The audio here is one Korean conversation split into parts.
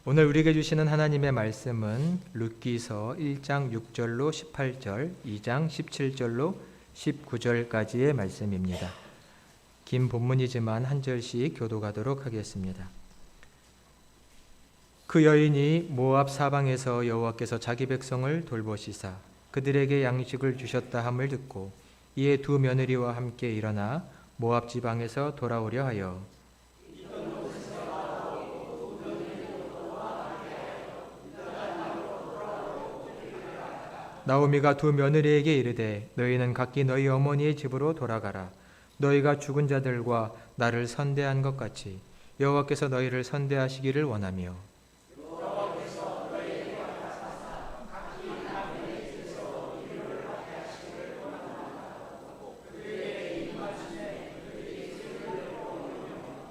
오늘 우리에게 주시는 하나님의 말씀은 룻기서 1장 6절로 18절, 2장 17절로 19절까지의 말씀입니다. 긴 본문이지만 한 절씩 교독하도록 하겠습니다. 그 여인이 모압 사방에서 여호와께서 자기 백성을 돌보시사 그들에게 양식을 주셨다 함을 듣고 이에 두 며느리와 함께 일어나 모압 지방에서 돌아오려 하여 나오미가 두 며느리에게 이르되 너희는 각기 너희 어머니의 집으로 돌아가라. 너희가 죽은 자들과 나를 선대한 것 같이 여호와께서 너희를 선대하시기를 원하며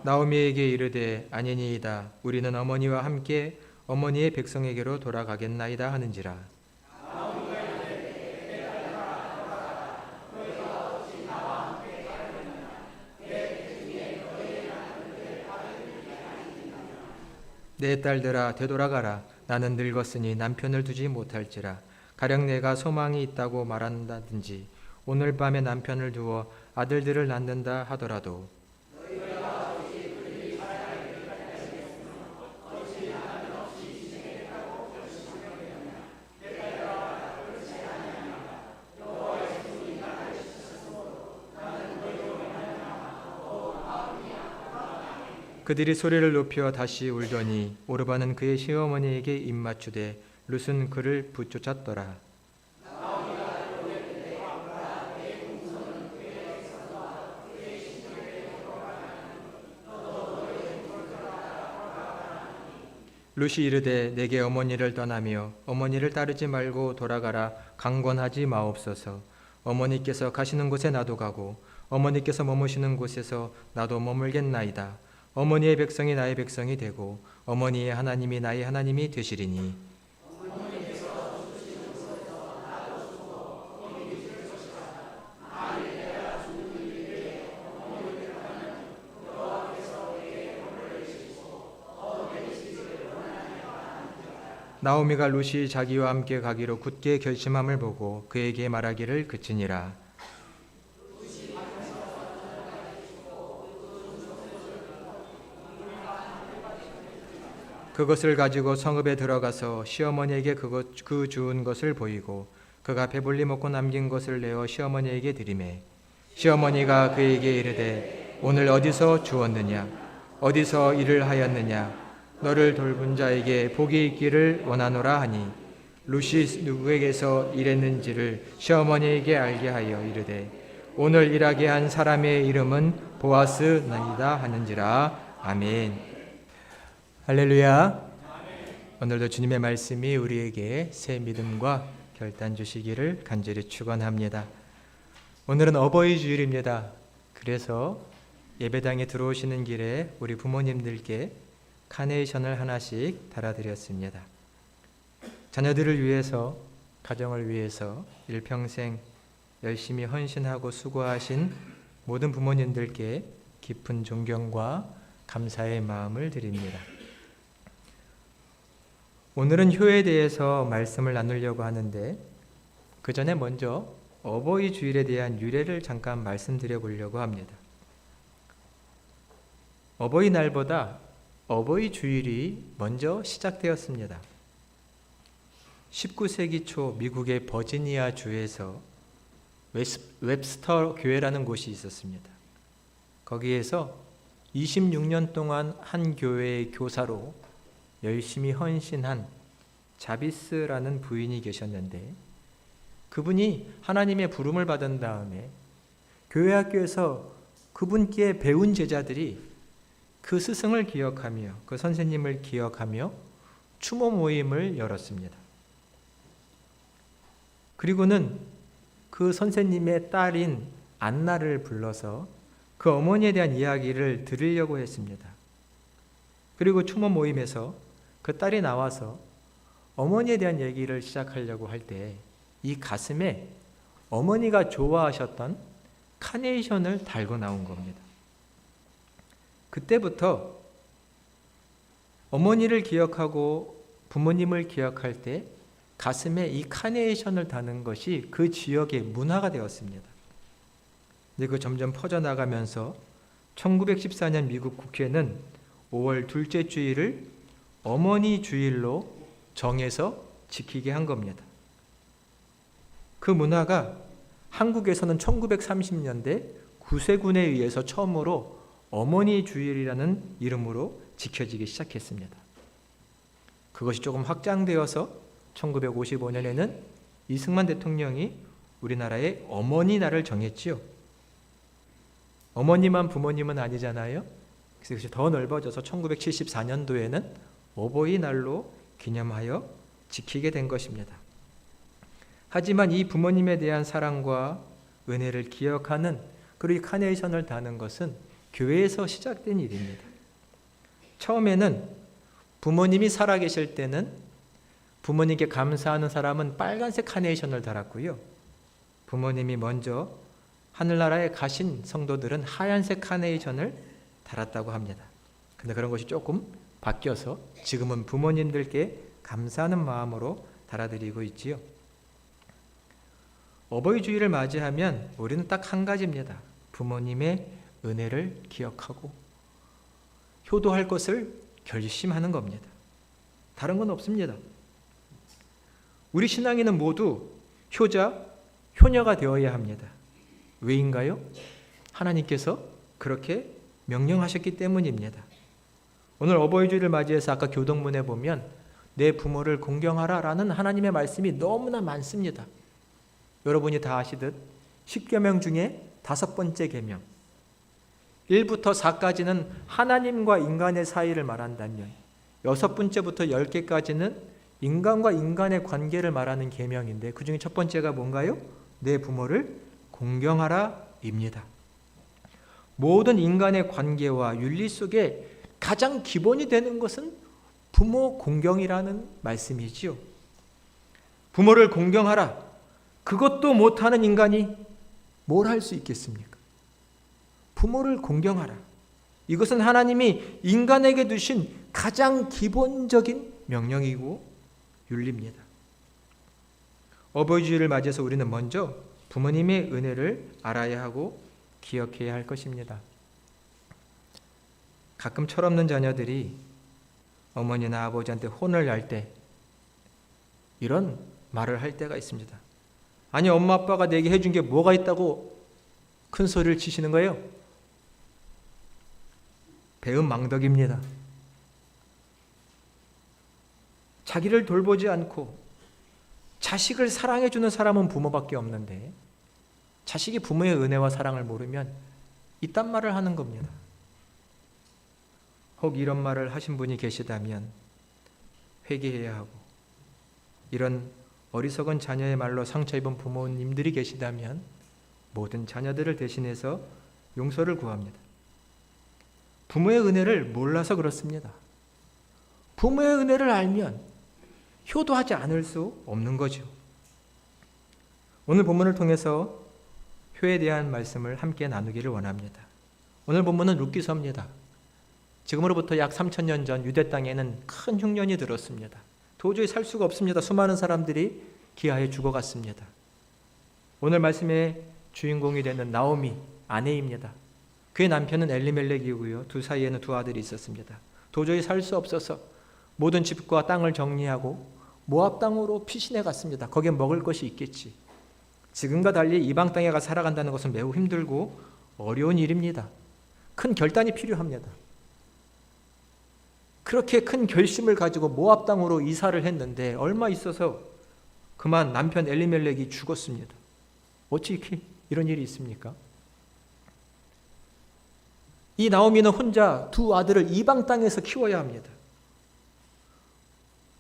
나오미에게 이르되 아니니이다. 우리는 어머니와 함께 어머니의 백성에게로 돌아가겠나이다 하는지라. 내 딸들아 되돌아가라. 나는 늙었으니 남편을 두지 못할지라. 가령 내가 소망이 있다고 말한다든지 오늘 밤에 남편을 두어 아들들을 낳는다 하더라도 그들이 소리를 높여 다시 울더니 오르바는 그의 시어머니에게 입맞추되 룻은 그를 붙쫓았더라. 룻이 이르되 내게 어머니를 떠나며 어머니를 따르지 말고 돌아가라 강권하지 마옵소서. 어머니께서 가시는 곳에 나도 가고 어머니께서 머무시는 곳에서 나도 머물겠나이다. 어머니의 백성이 나의 백성이 되고 어머니의 하나님이 나의 하나님이 되시리니 나오미가 룻이 자기와 함께 가기로 굳게 결심함을 보고 그에게 말하기를 그치니라. 그것을 가지고 성읍에 들어가서 시어머니에게 그 주운 것을 보이고 그가 배불리 먹고 남긴 것을 내어 시어머니에게 드리매 시어머니가 그에게 이르되 오늘 어디서 주었느냐 어디서 일을 하였느냐 너를 돌본 자에게 복이 있기를 원하노라 하니 룻이 누구에게서 일했는지를 시어머니에게 알게 하여 이르되 오늘 일하게 한 사람의 이름은 보아스나이다 하는지라. 아멘. 할렐루야. 오늘도 주님의 말씀이 우리에게 새 믿음과 결단 주시기를 간절히 축원합니다. 오늘은 어버이 주일입니다. 그래서 예배당에 들어오시는 길에 우리 부모님들께 카네이션을 하나씩 달아드렸습니다. 자녀들을 위해서, 가정을 위해서 일평생 열심히 헌신하고 수고하신 모든 부모님들께 깊은 존경과 감사의 마음을 드립니다. 오늘은 효에 대해서 말씀을 나누려고 하는데 그 전에 먼저 어버이 주일에 대한 유래를 잠깐 말씀드려 보려고 합니다. 어버이날보다 어버이 주일이 먼저 시작되었습니다. 19세기 초 미국의 버지니아 주에서 웹스터 교회라는 곳이 있었습니다. 거기에서 26년 동안 한 교회의 교사로 열심히 헌신한 자비스라는 부인이 계셨는데 그분이 하나님의 부름을 받은 다음에 교회 학교에서 그분께 배운 제자들이 그 스승을 기억하며 그 선생님을 기억하며 추모 모임을 열었습니다. 그리고는 그 선생님의 딸인 안나를 불러서 그 어머니에 대한 이야기를 들으려고 했습니다. 그리고 추모 모임에서 그 딸이 나와서 어머니에 대한 얘기를 시작하려고 할 때 이 가슴에 어머니가 좋아하셨던 카네이션을 달고 나온 겁니다. 그때부터 어머니를 기억하고 부모님을 기억할 때 가슴에 이 카네이션을 다는 것이 그 지역의 문화가 되었습니다. 근데 그 점점 퍼져나가면서 1914년 미국 국회는 5월 둘째 주일을 어머니 주일로 정해서 지키게 한 겁니다. 그 문화가 한국에서는 1930년대 구세군에 의해서 처음으로 어머니 주일이라는 이름으로 지켜지기 시작했습니다. 그것이 조금 확장되어서 1955년에는 이승만 대통령이 우리나라의 어머니 날을 정했지요. 어머니만 부모님은 아니잖아요. 그래서 그것이 더 넓어져서 1974년도에는 어버이날로 기념하여 지키게 된 것입니다. 하지만 이 부모님에 대한 사랑과 은혜를 기억하는 그리고 이 카네이션을 다는 것은 교회에서 시작된 일입니다. 처음에는 부모님이 살아계실 때는 부모님께 감사하는 사람은 빨간색 카네이션을 달았고요. 부모님이 먼저 하늘나라에 가신 성도들은 하얀색 카네이션을 달았다고 합니다. 근데 그런 것이 조금 바뀌어서 지금은 부모님들께 감사하는 마음으로 달아드리고 있지요. 어버이 주일을 맞이하면 우리는 딱 한 가지입니다. 부모님의 은혜를 기억하고 효도할 것을 결심하는 겁니다. 다른 건 없습니다. 우리 신앙인은 모두 효자, 효녀가 되어야 합니다. 왜인가요? 하나님께서 그렇게 명령하셨기 때문입니다. 오늘 어버이 주일을 맞이해서 아까 교동문에 보면 내 부모를 공경하라 라는 하나님의 말씀이 너무나 많습니다. 여러분이 다 아시듯 10계명 중에 5번째 계명 1부터 4까지는 하나님과 인간의 사이를 말한다면 6번째부터 10개까지는 인간과 인간의 관계를 말하는 계명인데 그 중에 첫 번째가 뭔가요? 내 부모를 공경하라 입니다. 모든 인간의 관계와 윤리 속에 가장 기본이 되는 것은 부모 공경이라는 말씀이지요. 부모를 공경하라. 그것도 못하는 인간이 뭘 할 수 있겠습니까? 부모를 공경하라. 이것은 하나님이 인간에게 두신 가장 기본적인 명령이고 윤리입니다. 어버이 주일을 맞이해서 우리는 먼저 부모님의 은혜를 알아야 하고 기억해야 할 것입니다. 가끔 철없는 자녀들이 어머니나 아버지한테 혼을 낼 때 이런 말을 할 때가 있습니다. 아니 엄마 아빠가 내게 해준 게 뭐가 있다고 큰 소리를 치시는 거예요? 배은망덕입니다. 자기를 돌보지 않고 자식을 사랑해주는 사람은 부모밖에 없는데 자식이 부모의 은혜와 사랑을 모르면 이딴 말을 하는 겁니다. 혹 이런 말을 하신 분이 계시다면 회개해야 하고 이런 어리석은 자녀의 말로 상처 입은 부모님들이 계시다면 모든 자녀들을 대신해서 용서를 구합니다. 부모의 은혜를 몰라서 그렇습니다. 부모의 은혜를 알면 효도하지 않을 수 없는 거죠. 오늘 본문을 통해서 효에 대한 말씀을 함께 나누기를 원합니다. 오늘 본문은 룻기서입니다. 지금으로부터 약 3000년 전 유대 땅에는 큰 흉년이 들었습니다. 도저히 살 수가 없습니다. 수많은 사람들이 기아에 죽어갔습니다. 오늘 말씀의 주인공이 되는 나오미 아내입니다. 그의 남편은 엘리멜렉이고요. 두 사이에는 두 아들이 있었습니다. 도저히 살 수 없어서 모든 집과 땅을 정리하고 모압 땅으로 피신해 갔습니다. 거기에 먹을 것이 있겠지. 지금과 달리 이방 땅에 가 살아간다는 것은 매우 힘들고 어려운 일입니다. 큰 결단이 필요합니다. 그렇게 큰 결심을 가지고 모압 땅으로 이사를 했는데 얼마 있어서 그만 남편 엘리멜렉이 죽었습니다. 어찌 이런 일이 있습니까? 이 나오미는 혼자 두 아들을 이방 땅에서 키워야 합니다.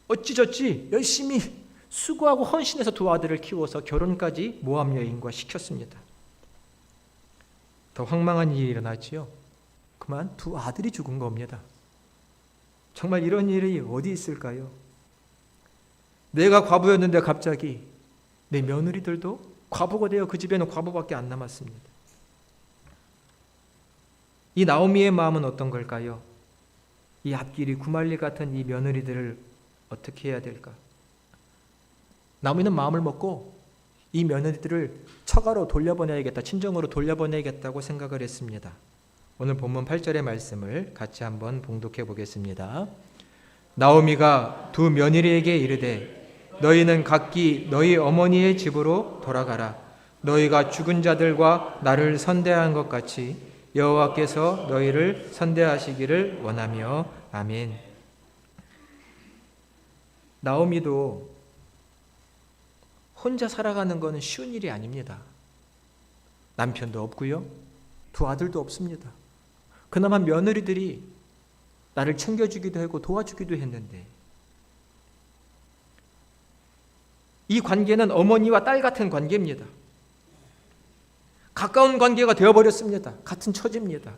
어찌저찌 열심히 수고하고 헌신해서 두 아들을 키워서 결혼까지 모압 여인과 시켰습니다. 더 황망한 일이 일어났지요. 그만 두 아들이 죽은 겁니다. 정말 이런 일이 어디 있을까요? 내가 과부였는데 갑자기 내 며느리들도 과부가 되어 그 집에는 과부밖에 안 남았습니다. 이 나오미의 마음은 어떤 걸까요? 이 앞길이 구말리 같은 이 며느리들을 어떻게 해야 될까? 나무이는 마음을 먹고 이 며느리들을 처가로 돌려보내야겠다, 친정으로 돌려보내야겠다고 생각을 했습니다. 오늘 본문 8절의 말씀을 같이 한번 봉독해 보겠습니다. 나오미가 두 며느리에게 이르되 너희는 각기 너희 어머니의 집으로 돌아가라. 너희가 죽은 자들과 나를 선대한 것 같이 여호와께서 너희를 선대하시기를 원하며. 아멘. 나오미도 혼자 살아가는 것은 쉬운 일이 아닙니다. 남편도 없고요, 두 아들도 없습니다. 그나마 며느리들이 나를 챙겨주기도 하고 도와주기도 했는데, 이 관계는 어머니와 딸 같은 관계입니다. 가까운 관계가 되어버렸습니다. 같은 처지입니다.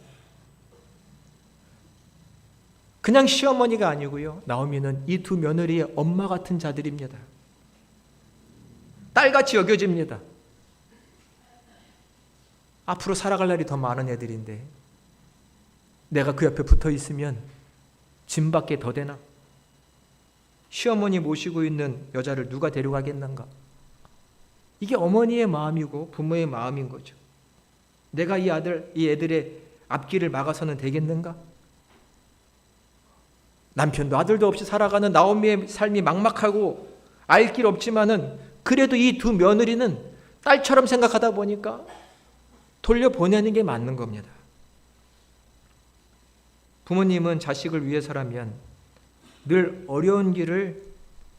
그냥 시어머니가 아니고요, 나오미는 이 두 며느리의 엄마 같은 자들입니다. 딸같이 여겨집니다. 앞으로 살아갈 날이 더 많은 애들인데 내가 그 옆에 붙어 있으면 짐밖에 더 되나? 시어머니 모시고 있는 여자를 누가 데려가겠는가? 이게 어머니의 마음이고 부모의 마음인 거죠. 내가 이 애들의 앞길을 막아서는 되겠는가? 남편도 아들도 없이 살아가는 나오미의 삶이 막막하고 알 길 없지만은 그래도 이 두 며느리는 딸처럼 생각하다 보니까 돌려보내는 게 맞는 겁니다. 부모님은 자식을 위해서라면 늘 어려운 길을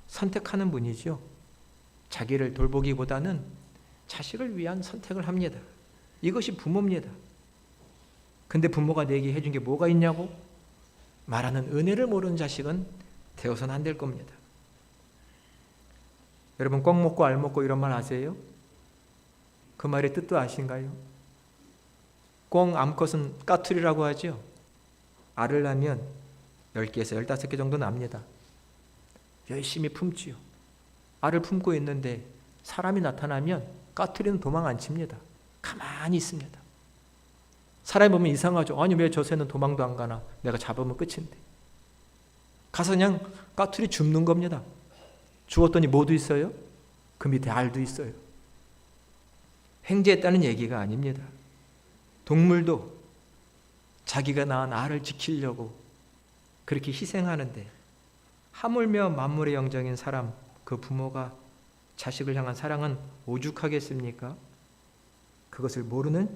선택하는 분이죠. 자기를 돌보기보다는 자식을 위한 선택을 합니다. 이것이 부모입니다. 근데 부모가 내게 해준 게 뭐가 있냐고? 말하는 은혜를 모르는 자식은 되어서는 안 될 겁니다. 여러분, 꼭 먹고 알 먹고 이런 말 아세요? 그 말의 뜻도 아신가요? 꽁 암컷은 까투리라고 하죠. 알을 낳으면 10개에서 15개 정도 납니다. 열심히 품지요. 알을 품고 있는데 사람이 나타나면 까투리는 도망 안 칩니다. 가만히 있습니다. 사람이 보면 이상하죠. 아니 왜 저 새는 도망도 안 가나? 내가 잡으면 끝인데. 가서 그냥 까투리 줍는 겁니다. 죽었더니 뭐도 있어요? 그 밑에 알도 있어요. 횡재했다는 얘기가 아닙니다. 동물도 자기가 낳은 알을 지키려고 그렇게 희생하는데, 하물며 만물의 영장인 사람, 그 부모가 자식을 향한 사랑은 오죽하겠습니까? 그것을 모르는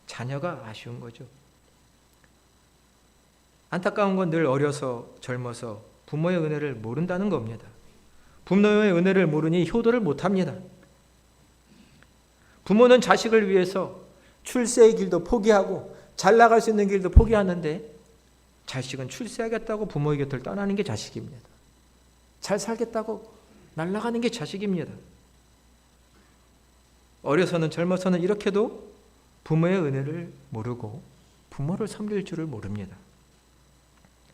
자녀가 아쉬운 거죠. 안타까운 건 늘 어려서 젊어서 부모의 은혜를 모른다는 겁니다. 부모의 은혜를 모르니 효도를 못합니다. 부모는 자식을 위해서 출세의 길도 포기하고 잘 나갈 수 있는 길도 포기하는데, 자식은 출세하겠다고 부모의 곁을 떠나는 게 자식입니다. 잘 살겠다고 날아가는 게 자식입니다. 어려서는 젊어서는 이렇게도 부모의 은혜를 모르고 부모를 섬길 줄을 모릅니다.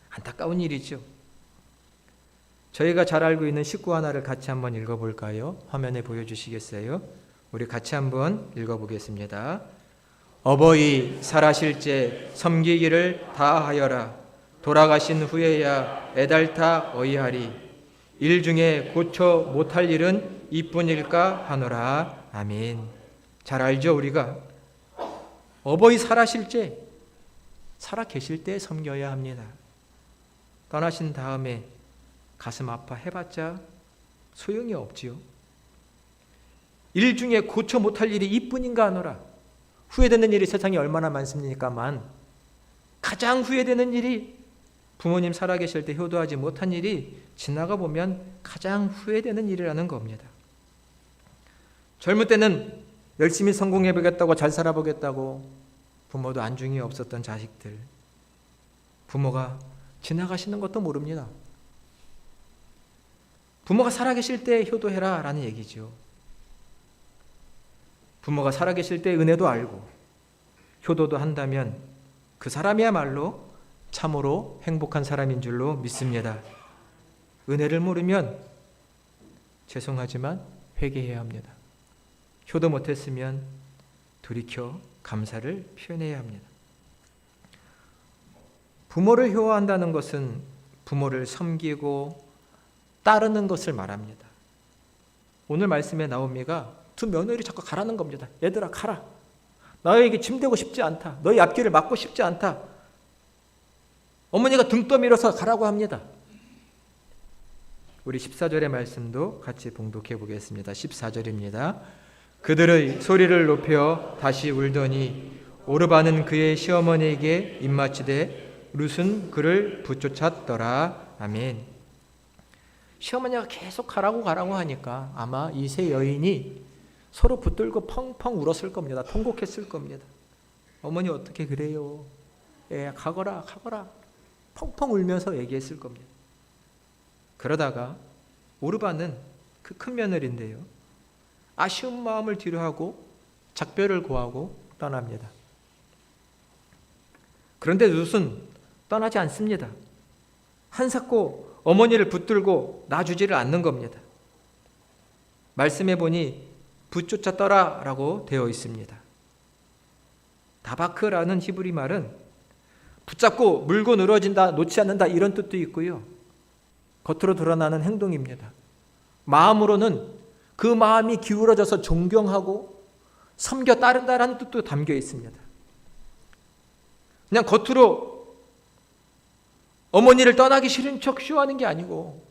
안타까운 일이죠. 저희가 잘 알고 있는 식구 하나를 같이 한번 읽어볼까요? 화면에 보여주시겠어요? 우리 같이 한번 읽어보겠습니다. 어버이 살아실제 섬기기를 다하여라. 돌아가신 후에야 애달타 어이하리. 일 중에 고쳐 못할 일은 이뿐일까 하노라. 아멘. 잘 알죠, 우리가? 어버이 살아실제, 살아 계실 때 섬겨야 합니다. 떠나신 다음에 가슴 아파 해봤자 소용이 없지요. 일 중에 고쳐 못할 일이 이뿐인가 하노라. 후회되는 일이 세상에 얼마나 많습니까만, 가장 후회되는 일이 부모님 살아계실 때 효도하지 못한 일이 지나가 보면 가장 후회되는 일이라는 겁니다. 젊을 때는 열심히 성공해보겠다고 잘 살아보겠다고 부모도 안중이 없었던 자식들, 부모가 지나가시는 것도 모릅니다. 부모가 살아계실 때 효도해라 라는 얘기죠. 부모가 살아계실 때 은혜도 알고 효도도 한다면 그 사람이야말로 참으로 행복한 사람인 줄로 믿습니다. 은혜를 모르면 죄송하지만 회개해야 합니다. 효도 못했으면 돌이켜 감사를 표현해야 합니다. 부모를 효한다는 것은 부모를 섬기고 따르는 것을 말합니다. 오늘 말씀에 나오미가 두 며느리 자꾸 가라는 겁니다. 얘들아 가라. 너에게 짐되고 싶지 않다. 너희 앞길을 막고 싶지 않다. 어머니가 등 떠밀어서 가라고 합니다. 우리 14절의 말씀도 같이 봉독해 보겠습니다. 14절입니다. 그들의 소리를 높여 다시 울더니 오르바는 그의 시어머니에게 입맞추되 룻은 그를 붙쫓았더라. 아멘. 시어머니가 계속 가라고 하니까 아마 이 세 여인이 서로 붙들고 펑펑 울었을 겁니다. 통곡했을 겁니다. 어머니 어떻게 그래요? 가거라. 펑펑 울면서 얘기했을 겁니다. 그러다가 오르바는 그 큰 며느리인데요. 아쉬운 마음을 뒤로하고 작별을 고하고 떠납니다. 그런데 룻은 떠나지 않습니다. 한사코 어머니를 붙들고 놔주지를 않는 겁니다. 말씀해 보니 붙쫓았더라라고 되어 있습니다. 다바크라는 히브리 말은 붙잡고 물고 늘어진다, 놓지 않는다 이런 뜻도 있고요. 겉으로 드러나는 행동입니다. 마음으로는 그 마음이 기울어져서 존경하고 섬겨 따른다라는 뜻도 담겨 있습니다. 그냥 겉으로 어머니를 떠나기 싫은 척 쇼하는 게 아니고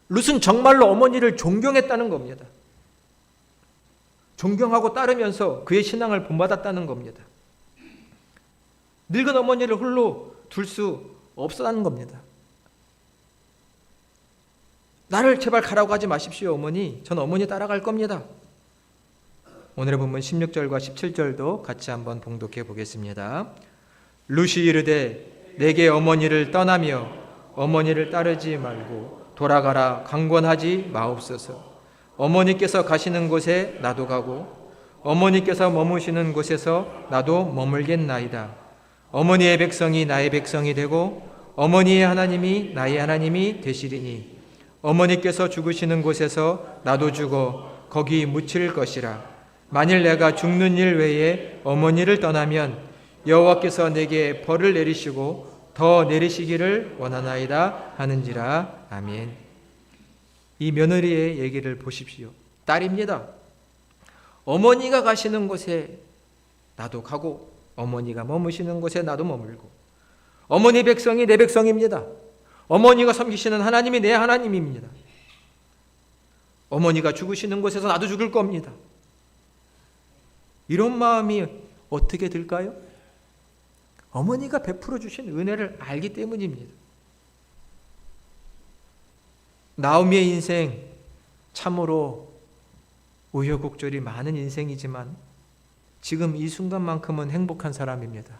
룻은 정말로 어머니를 존경했다는 겁니다. 존경하고 따르면서 그의 신앙을 본받았다는 겁니다. 늙은 어머니를 홀로 둘 수 없었다는 겁니다. 나를 제발 가라고 하지 마십시오, 어머니. 전 어머니 따라갈 겁니다. 오늘의 본문 16절과 17절도 같이 한번 봉독해 보겠습니다. 룻이 이르되 내게 어머니를 떠나며 어머니를 따르지 말고 돌아가라 강권하지 마옵소서. 어머니께서 가시는 곳에 나도 가고 어머니께서 머무시는 곳에서 나도 머물겠나이다. 어머니의 백성이 나의 백성이 되고 어머니의 하나님이 나의 하나님이 되시리니 어머니께서 죽으시는 곳에서 나도 죽어 거기 묻힐 것이라. 만일 내가 죽는 일 외에 어머니를 떠나면 여호와께서 내게 벌을 내리시고 더 내리시기를 원하나이다 하는지라. 아멘. 이 며느리의 얘기를 보십시오. 딸입니다. 어머니가 가시는 곳에 나도 가고 어머니가 머무시는 곳에 나도 머물고 어머니 백성이 내 백성입니다. 어머니가 섬기시는 하나님이 내 하나님입니다. 어머니가 죽으시는 곳에서 나도 죽을 겁니다. 이런 마음이 어떻게 들까요? 어머니가 베풀어 주신 은혜를 알기 때문입니다. 나오미의 인생 참으로 우여곡절이 많은 인생이지만 지금 이 순간만큼은 행복한 사람입니다.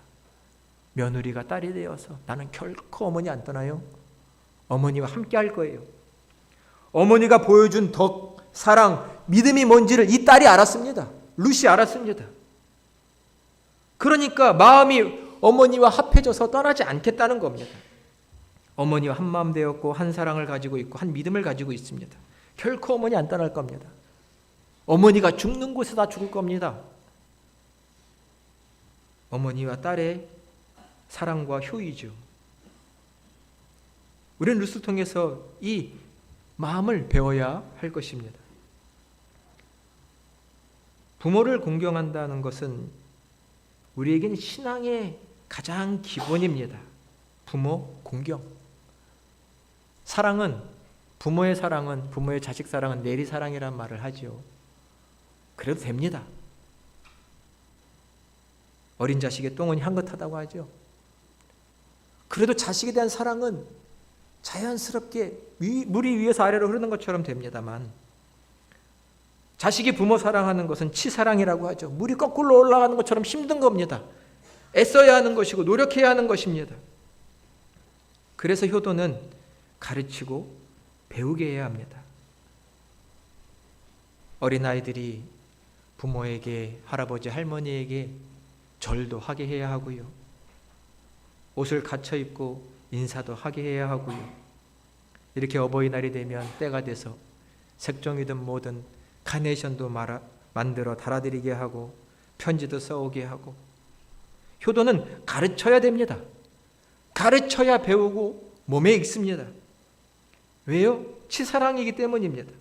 며느리가 딸이 되어서 나는 결코 어머니 안 떠나요. 어머니와 함께 할 거예요. 어머니가 보여준 덕, 사랑, 믿음이 뭔지를 이 딸이 알았습니다. 룻이 알았습니다. 그러니까 마음이 어머니와 합해져서 떠나지 않겠다는 겁니다. 어머니와 한 마음 되었고 한 사랑을 가지고 있고 한 믿음을 가지고 있습니다. 결코 어머니 안 떠날 겁니다. 어머니가 죽는 곳에 다 죽을 겁니다. 어머니와 딸의 사랑과 효이죠. 우리는 룻을 통해서 이 마음을 배워야 할 것입니다. 부모를 공경한다는 것은 우리에게는 신앙의 가장 기본입니다. 부모 공경. 사랑은 부모의 자식 사랑은 내리 사랑이란 말을 하죠. 그래도 됩니다. 어린 자식의 똥은 향긋하다고 하죠. 그래도 자식에 대한 사랑은 자연스럽게 물이 위에서 아래로 흐르는 것처럼 됩니다만 자식이 부모 사랑하는 것은 치사랑이라고 하죠. 물이 거꾸로 올라가는 것처럼 힘든 겁니다. 애써야 하는 것이고 노력해야 하는 것입니다. 그래서 효도는 가르치고 배우게 해야 합니다. 어린아이들이 부모에게, 할아버지, 할머니에게 절도 하게 해야 하고요. 옷을 갖춰 입고 인사도 하게 해야 하고요. 이렇게 어버이날이 되면 때가 돼서 색종이든 뭐든 카네이션도 만들어 달아드리게 하고 편지도 써오게 하고 효도는 가르쳐야 됩니다. 가르쳐야 배우고 몸에 익습니다. 왜요? 치사랑이기 때문입니다.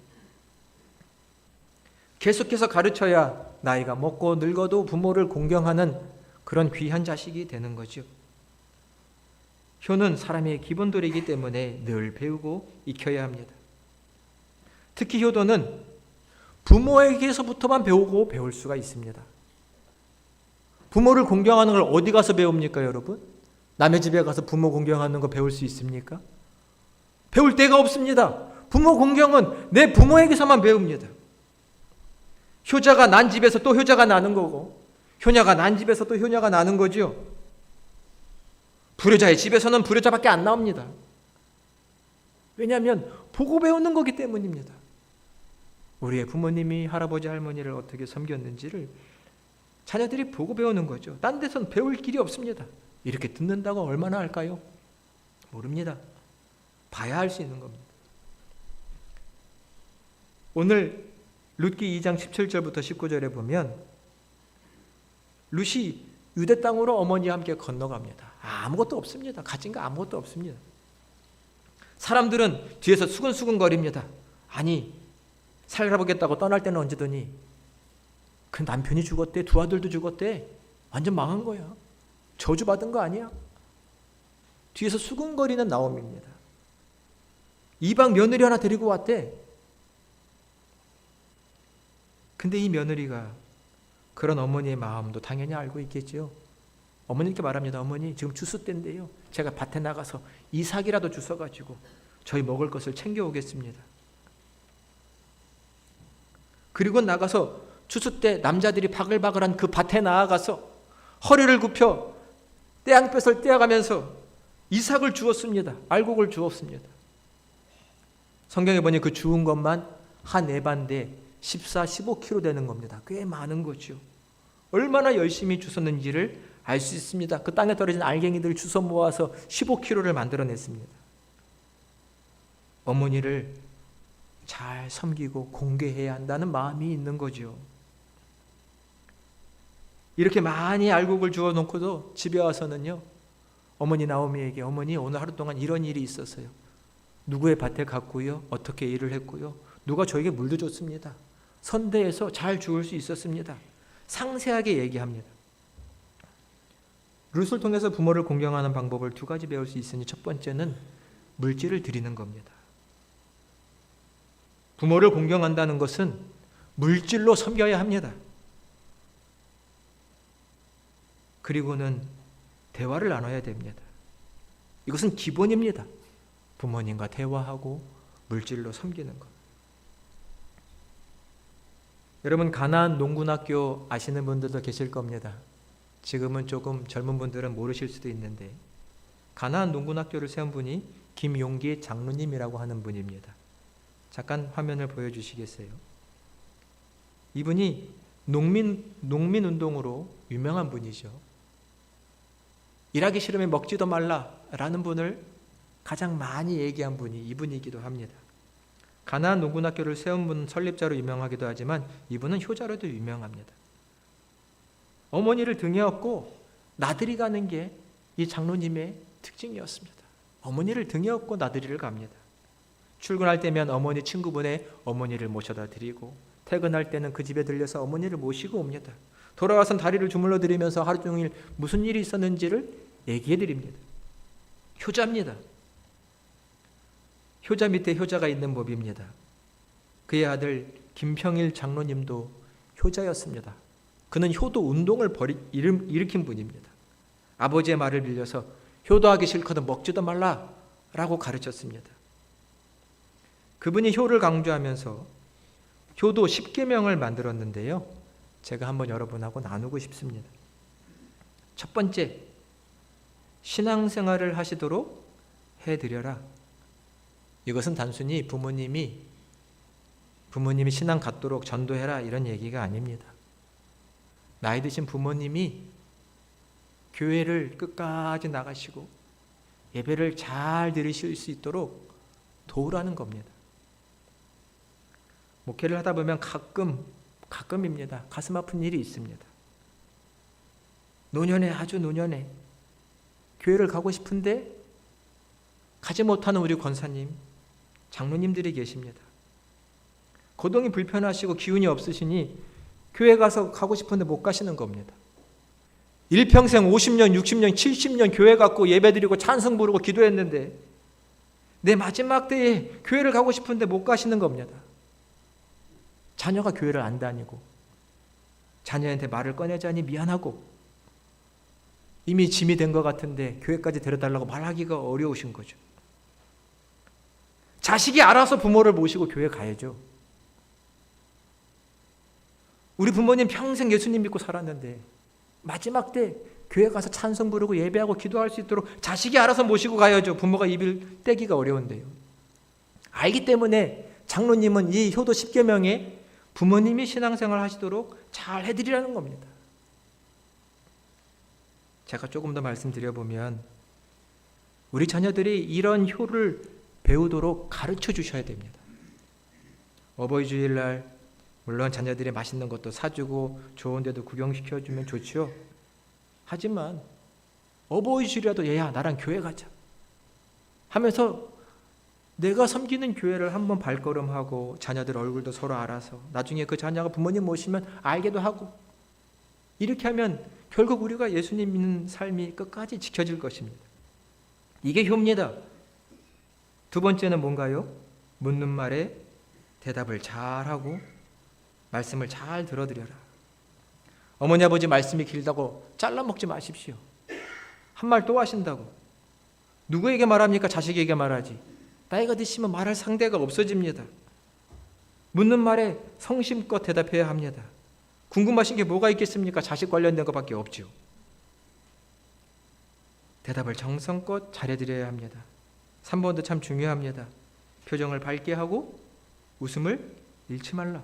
계속해서 가르쳐야 나이가 먹고 늙어도 부모를 공경하는 그런 귀한 자식이 되는 거죠. 효는 사람의 기본도리이기 때문에 늘 배우고 익혀야 합니다. 특히 효도는 부모에게서부터만 배우고 배울 수가 있습니다. 부모를 공경하는 걸 어디 가서 배웁니까, 여러분? 남의 집에 가서 부모 공경하는 거 배울 수 있습니까? 배울 데가 없습니다. 부모 공경은 내 부모에게서만 배웁니다. 효자가 난 집에서 또 효자가 나는 거고, 효녀가 난 집에서 또 효녀가 나는 거죠. 불효자의 집에서는 불효자밖에 안 나옵니다. 왜냐하면 보고 배우는 거기 때문입니다. 우리의 부모님이 할아버지 할머니를 어떻게 섬겼는지를 자녀들이 보고 배우는 거죠. 딴 데선 배울 길이 없습니다. 이렇게 듣는다고 얼마나 할까요? 모릅니다. 봐야 할 수 있는 겁니다. 오늘 룻기 2장 17절부터 19절에 보면 룻이 유대 땅으로 어머니와 함께 건너갑니다. 아무것도 없습니다. 가진 거 아무것도 없습니다. 사람들은 뒤에서 수근수근 거립니다. 아니, 살아보겠다고 떠날 때는 언제더니 그 남편이 죽었대, 두 아들도 죽었대. 완전 망한 거야. 저주받은 거 아니야? 뒤에서 수근거리는 나옴입니다. 이방 며느리 하나 데리고 왔대. 근데 이 며느리가 그런 어머니의 마음도 당연히 알고 있겠죠. 어머니께 말합니다. 어머니, 지금 추수 때인데요. 제가 밭에 나가서 이삭이라도 주워가지고 저희 먹을 것을 챙겨오겠습니다. 그리고 나가서 추수 때 남자들이 바글바글한 그 밭에 나아가서 허리를 굽혀 떼양볕을 떼어가면서 이삭을 주었습니다. 알곡을 주었습니다. 성경에 보니 그 주운 것만 한 에반데 14, 15kg 되는 겁니다. 꽤 많은 거죠. 얼마나 열심히 주웠는지를 알 수 있습니다. 그 땅에 떨어진 알갱이들을 주워 모아서 15kg를 만들어냈습니다. 어머니를 잘 섬기고 공개해야 한다는 마음이 있는 거죠. 이렇게 많이 알곡을 주워 놓고도 집에 와서는요, 어머니 나오미에게 어머니 오늘 하루 동안 이런 일이 있었어요. 누구의 밭에 갔고요. 어떻게 일을 했고요. 누가 저에게 물도 줬습니다. 선대에서 잘 주울 수 있었습니다. 상세하게 얘기합니다. 룻을 통해서 부모를 공경하는 방법을 두 가지 배울 수 있으니 첫 번째는 물질을 드리는 겁니다. 부모를 공경한다는 것은 물질로 섬겨야 합니다. 그리고는 대화를 나눠야 됩니다. 이것은 기본입니다. 부모님과 대화하고 물질로 섬기는 것. 여러분, 가나안 농군학교 아시는 분들도 계실 겁니다. 지금은 조금 젊은 분들은 모르실 수도 있는데 가나안 농군학교를 세운 분이 김용기 장로님이라고 하는 분입니다. 잠깐 화면을 보여주시겠어요? 이분이 농민운동으로 유명한 분이죠. 일하기 싫으면 먹지도 말라라는 분을 가장 많이 얘기한 분이 이분이기도 합니다. 가나안 농군학교를 세운 분 설립자로 유명하기도 하지만 이분은 효자로도 유명합니다. 어머니를 등에 업고 나들이 가는 게 이 장로님의 특징이었습니다. 어머니를 등에 업고 나들이를 갑니다. 출근할 때면 어머니 친구분의 어머니를 모셔다 드리고 퇴근할 때는 그 집에 들려서 어머니를 모시고 옵니다. 돌아와선 다리를 주물러 드리면서 하루 종일 무슨 일이 있었는지를 얘기해 드립니다. 효자입니다. 효자 밑에 효자가 있는 법입니다. 그의 아들 김평일 장로님도 효자였습니다. 그는 효도 운동을 일으킨 분입니다. 아버지의 말을 빌려서 효도하기 싫거든 먹지도 말라라고 가르쳤습니다. 그분이 효를 강조하면서 효도 10계명을 만들었는데요. 제가 한번 여러분하고 나누고 싶습니다. 첫 번째, 신앙생활을 하시도록 해드려라. 이것은 단순히 부모님이 신앙 갖도록 전도해라 이런 얘기가 아닙니다. 나이 드신 부모님이 교회를 끝까지 나가시고 예배를 잘 드리실 수 있도록 도우라는 겁니다. 목회를 하다 보면 가끔입니다. 가슴 아픈 일이 있습니다. 노년에 아주 노년에 교회를 가고 싶은데 가지 못하는 우리 권사님, 장로님들이 계십니다. 거동이 불편하시고 기운이 없으시니 교회 가고 싶은데 못 가시는 겁니다. 일평생 50년, 60년, 70년 교회 갔고 예배드리고 찬송 부르고 기도했는데 내 마지막 때에 교회를 가고 싶은데 못 가시는 겁니다. 자녀가 교회를 안 다니고 자녀한테 말을 꺼내자니 미안하고 이미 짐이 된 것 같은데 교회까지 데려달라고 말하기가 어려우신 거죠. 자식이 알아서 부모를 모시고 교회 가야죠. 우리 부모님 평생 예수님 믿고 살았는데 마지막 때 교회 가서 찬송 부르고 예배하고 기도할 수 있도록 자식이 알아서 모시고 가야죠. 부모가 입을 떼기가 어려운데요. 알기 때문에 장로님은 이 효도 10계명에 부모님이 신앙생활 하시도록 잘 해드리라는 겁니다. 제가 조금 더 말씀드려보면 우리 자녀들이 이런 효를 배우도록 가르쳐 주셔야 됩니다. 어버이 주일날 물론 자녀들이 맛있는 것도 사주고 좋은 데도 구경시켜주면 좋죠. 하지만 어버이 주일이라도 얘야 나랑 교회 가자 하면서 내가 섬기는 교회를 한번 발걸음하고 자녀들 얼굴도 서로 알아서 나중에 그 자녀가 부모님 모시면 알게도 하고 이렇게 하면 결국 우리가 예수님 믿는 삶이 끝까지 지켜질 것입니다. 이게 효입니다. 두 번째는 뭔가요? 묻는 말에 대답을 잘하고 말씀을 잘 들어드려라. 어머니 아버지 말씀이 길다고 잘라먹지 마십시오. 한 말 또 하신다고 누구에게 말합니까? 자식에게 말하지. 나이가 드시면 말할 상대가 없어집니다. 묻는 말에 성심껏 대답해야 합니다. 궁금하신 게 뭐가 있겠습니까? 자식 관련된 것밖에 없죠. 대답을 정성껏 잘해드려야 합니다. 3번도 참 중요합니다. 표정을 밝게 하고 웃음을 잃지 말라.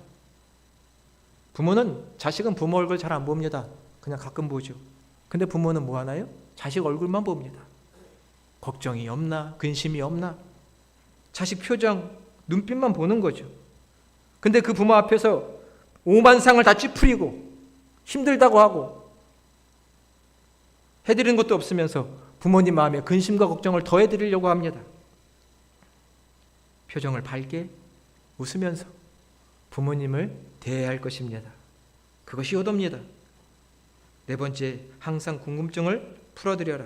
부모는 자식은 부모 얼굴 잘 안 봅니다. 그냥 가끔 보죠. 근데 부모는 뭐 하나요? 자식 얼굴만 봅니다. 걱정이 없나? 근심이 없나? 자식 표정, 눈빛만 보는 거죠. 근데 그 부모 앞에서 오만상을 다 찌푸리고 힘들다고 하고 해드리는 것도 없으면서 부모님 마음에 근심과 걱정을 더 해드리려고 합니다. 표정을 밝게 웃으면서 부모님을 대해야 할 것입니다. 그것이 효도입니다. 네 번째, 항상 궁금증을 풀어드려라.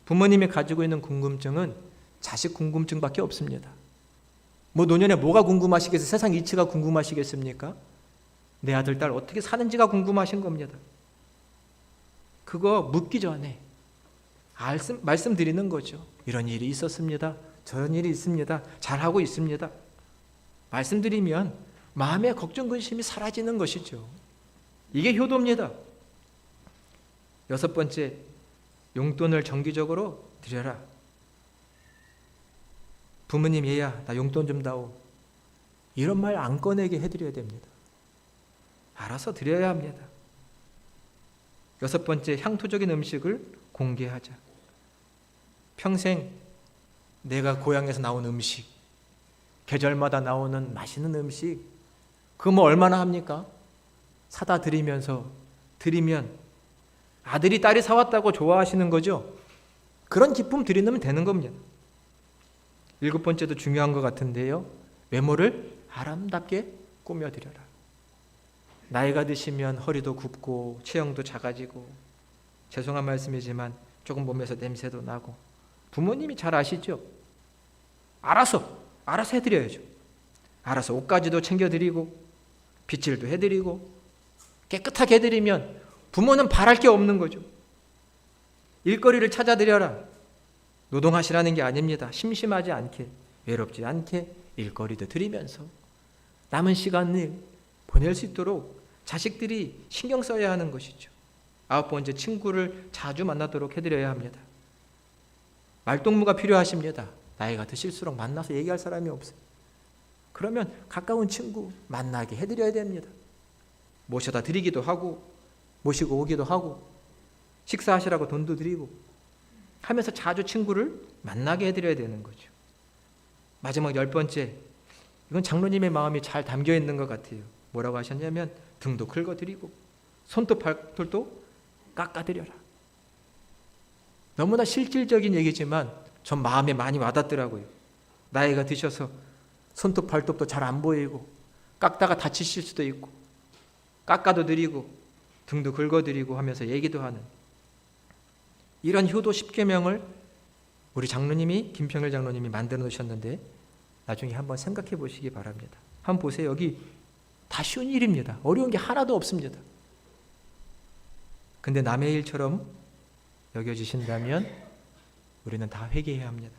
부모님이 가지고 있는 궁금증은 자식 궁금증밖에 없습니다. 뭐 노년에 뭐가 궁금하시겠어요? 세상 이치가 궁금하시겠습니까? 내 아들, 딸 어떻게 사는지가 궁금하신 겁니다. 그거 묻기 전에 말씀드리는 거죠. 이런 일이 있었습니다. 저런 일이 있습니다. 잘하고 있습니다. 말씀드리면 마음의 걱정, 근심이 사라지는 것이죠. 이게 효도입니다. 여섯 번째, 용돈을 정기적으로 드려라. 부모님, 얘야 나 용돈 좀 다오. 이런 말 안 꺼내게 해드려야 됩니다. 알아서 드려야 합니다. 여섯 번째, 향토적인 음식을 공개하자. 평생 내가 고향에서 나온 음식, 계절마다 나오는 맛있는 음식, 그거 뭐 얼마나 합니까? 사다 드리면서 드리면 아들이 딸이 사왔다고 좋아하시는 거죠. 그런 기쁨 드리면 되는 겁니다. 일곱 번째도 중요한 것 같은데요. 외모를 아름답게 꾸며드려라. 나이가 드시면 허리도 굽고 체형도 작아지고 죄송한 말씀이지만 조금 몸에서 냄새도 나고 부모님이 잘 아시죠? 알아서 해드려야죠. 알아서 옷까지도 챙겨드리고 빗질도 해드리고 깨끗하게 해드리면 부모는 바랄 게 없는 거죠. 일거리를 찾아드려라. 노동하시라는 게 아닙니다. 심심하지 않게, 외롭지 않게 일거리도 드리면서 남은 시간을 보낼 수 있도록 자식들이 신경 써야 하는 것이죠. 아홉 번째, 친구를 자주 만나도록 해드려야 합니다. 말동무가 필요하십니다. 나이가 드실수록 만나서 얘기할 사람이 없어요. 그러면 가까운 친구 만나게 해드려야 됩니다. 모셔다 드리기도 하고 모시고 오기도 하고 식사하시라고 돈도 드리고 하면서 자주 친구를 만나게 해드려야 되는 거죠. 마지막 열 번째, 이건 장로님의 마음이 잘 담겨 있는 것 같아요. 뭐라고 하셨냐면 등도 긁어드리고 손도 발톱도 깎아드려라. 너무나 실질적인 얘기지만 전 마음에 많이 와닿더라고요. 나이가 드셔서 손톱 발톱도 잘 안 보이고 깎다가 다치실 수도 있고 깎아도 드리고 등도 긁어드리고 하면서 얘기도 하는 이런 효도 10계명을 우리 장로님이 김평일 장로님이 만들어 놓으셨는데 나중에 한번 생각해 보시기 바랍니다. 한번 보세요. 여기 다 쉬운 일입니다. 어려운 게 하나도 없습니다. 근데 남의 일처럼 여겨지신다면 우리는 다 회개해야 합니다.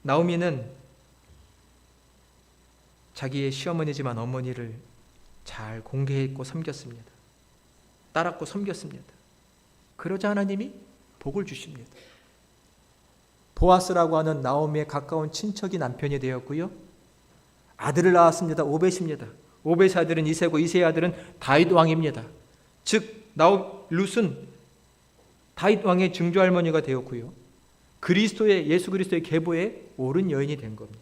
나오미는 자기의 시어머니지만 어머니를 잘 공개했고 섬겼습니다. 따랐고 섬겼습니다. 그러자 하나님이 복을 주십니다. 보아스라고 하는 나오미의 가까운 친척이 남편이 되었고요. 아들을 낳았습니다. 오벳입니다. 오벳의 아들은 이세고 이세의 아들은 다윗 왕입니다. 즉 룻은 다윗 왕의 증조할머니가 되었고요. 예수 그리스도의 계보에 오른 여인이 된 겁니다.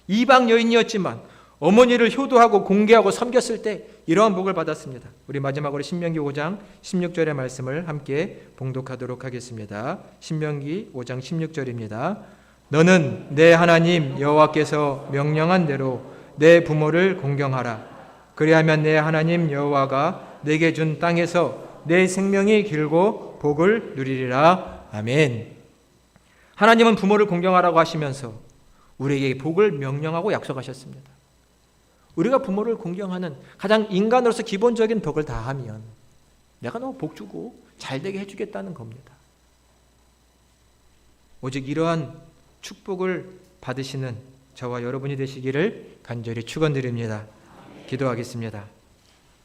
이방 여인이었지만 어머니를 효도하고 공개하고 섬겼을 때 이러한 복을 받았습니다. 우리 마지막으로 신명기 5장 16절의 말씀을 함께 봉독하도록 하겠습니다. 신명기 5장 16절입니다. 너는 내 하나님 여호와께서 명령한 대로 내 부모를 공경하라. 그리하면 내 하나님 여호와가 내게 준 땅에서 내 생명이 길고 복을 누리리라. 아멘. 하나님은 부모를 공경하라고 하시면서 우리에게 복을 명령하고 약속하셨습니다. 우리가 부모를 공경하는 가장 인간으로서 기본적인 복을 다하면 내가 너 복 주고 잘되게 해주겠다는 겁니다. 오직 이러한 축복을 받으시는 저와 여러분이 되시기를 간절히 축원드립니다. 기도하겠습니다.